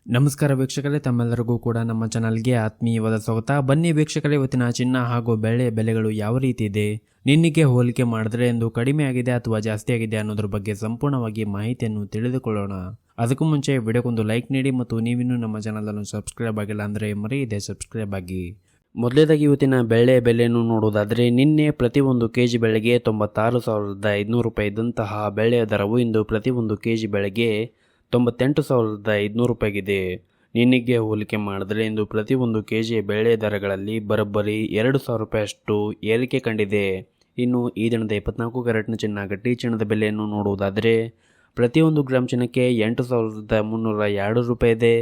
ನಮಸ್ಕಾರ ವೀಕ್ಷಕರೇ, ತಮ್ಮೆಲ್ಲರಿಗೂ ಕೂಡ ನಮ್ಮ ಚಾನಲ್ಗೆ ಆತ್ಮೀಯವಾದ ಸ್ವಾಗತ. ಬನ್ನಿ ವೀಕ್ಷಕರೇ, ಇವತ್ತಿನ ಚಿನ್ನ ಹಾಗೂ ಬೆಳ್ಳಿ ಬೆಲೆಗಳು ಯಾವ ರೀತಿ ಇದೆ, ನಿನ್ನೆಗೆ ಹೋಲಿಕೆ ಮಾಡಿದ್ರೆ ಎಂದು ಕಡಿಮೆ ಆಗಿದೆ ಅಥವಾ ಜಾಸ್ತಿ ಆಗಿದೆ ಅನ್ನೋದ್ರ ಬಗ್ಗೆ ಸಂಪೂರ್ಣವಾಗಿ ಮಾಹಿತಿಯನ್ನು ತಿಳಿದುಕೊಳ್ಳೋಣ. ಅದಕ್ಕೂ ಮುಂಚೆ ವಿಡಿಯೋಗೊಂದು ಲೈಕ್ ನೀಡಿ ಮತ್ತು ನೀವಿನ್ನೂ ನಮ್ಮ ಚಾನಲನ್ನು ಸಬ್ಸ್ಕ್ರೈಬ್ ಆಗಿಲ್ಲ ಅಂದರೆ ಮರೆಯದೆ ಸಬ್ಸ್ಕ್ರೈಬ್ ಆಗಿ. ಮೊದಲೇದಾಗಿ ಇವತ್ತಿನ ಬೆಳ್ಳಿಯ ಬೆಲೆಯನ್ನು ನೋಡುವುದಾದರೆ, ನಿನ್ನೆ ಪ್ರತಿಯೊಂದು ಕೆಜಿ ಬೆಳೆಗೆ 96,500 ರೂಪಾಯಿ ಇದ್ದಂತಹ ಬೆಳ್ಳಿಯ ದರವು ಇಂದು ಪ್ರತಿಯೊಂದು ಕೆಜಿ ಬೆಳೆಗೆ 98,500 ರೂಪಾಯಿಗಿದೆ. ನಿನ್ನೆಗೆ ಹೋಲಿಕೆ ಮಾಡಿದರೆ ಇಂದು ಪ್ರತಿಯೊಂದು ಕೆಜಿ ಬೆಳ್ಳಿಯ ದರಗಳಲ್ಲಿ ಬರೋಬ್ಬರಿ 2,000 ರೂಪಾಯಿಯಷ್ಟು ಏರಿಕೆ ಕಂಡಿದೆ. ಇನ್ನು ಈ ದಿನದ 24 ಕ್ಯಾರೆಟ್ನ ಚಿನ್ನ ಗಟ್ಟಿ ಚಿನ್ನದ ಬೆಲೆಯನ್ನು ನೋಡುವುದಾದರೆ, ಪ್ರತಿಯೊಂದು ಗ್ರಾಮ್ ಚಿನ್ನಕ್ಕೆ 8,302 ರೂಪಾಯಿ ಇದೆ.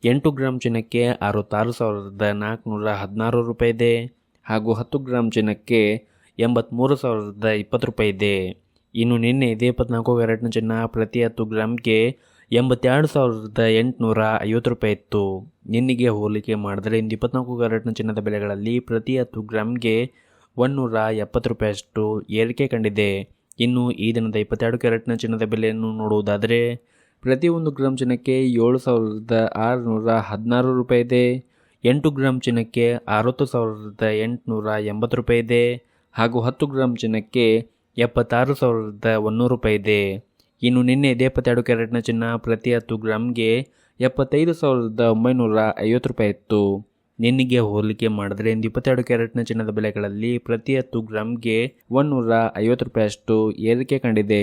8 ಗ್ರಾಮ್ ಚಿನ್ನಕ್ಕೆ 66,416 ರೂಪಾಯಿ ಇದೆ. ಹಾಗೂ 10 ಗ್ರಾಮ್ ಚಿನ್ನಕ್ಕೆ 83,020 ರೂಪಾಯಿ ಇದೆ. ಇನ್ನು ನಿನ್ನೆ ಇದೇ 24 ಕ್ಯಾರೆಟ್ನ ಚಿನ್ನ ಪ್ರತಿ 10 ಗ್ರಾಮ್ಗೆ 82,850 ರೂಪಾಯಿ ಇತ್ತು. ನಿನ್ನೆಗೆ ಹೋಲಿಕೆ ಮಾಡಿದರೆ ಇಂದು 24 ಕ್ಯಾರೆಟ್ನ ಚಿನ್ನದ ಬೆಲೆಗಳಲ್ಲಿ ಪ್ರತಿ 10 ಗ್ರಾಮ್ಗೆ 170 ರೂಪಾಯಿಯಷ್ಟು ಏರಿಕೆ ಕಂಡಿದೆ. ಇನ್ನು ಈ ದಿನದ 22 ಕ್ಯಾರೆಟ್ನ ಚಿನ್ನದ ಬೆಲೆಯನ್ನು ನೋಡುವುದಾದರೆ, ಪ್ರತಿಯೊಂದು ಗ್ರಾಮ್ ಚಿನ್ನಕ್ಕೆ 7,616 ರೂಪಾಯಿ ಇದೆ. 8 ಗ್ರಾಮ್ ಚಿನ್ನಕ್ಕೆ 60,880 ರೂಪಾಯಿ ಇದೆ. ಹಾಗೂ 10 ಗ್ರಾಮ್ ಚಿನ್ನಕ್ಕೆ 76,100 ರೂಪಾಯಿ ಇದೆ. ಇನ್ನು ನಿನ್ನೆ ಇದೇ 22 ಕ್ಯಾರೆಟ್ನ ಚಿನ್ನ ಪ್ರತಿ 10 ಗ್ರಾಮ್ಗೆ 75,950 ರೂಪಾಯಿ ಇತ್ತು. ನಿನ್ನೆಗೆ ಹೋಲಿಕೆ ಮಾಡಿದರೆ ಇಂದು 22 ಕ್ಯಾರೆಟ್ನ ಚಿನ್ನದ ಬೆಲೆಗಳಲ್ಲಿ ಪ್ರತಿ 10 ಗ್ರಾಮ್ಗೆ 150 ರೂಪಾಯಿಯಷ್ಟು ಏರಿಕೆ ಕಂಡಿದೆ.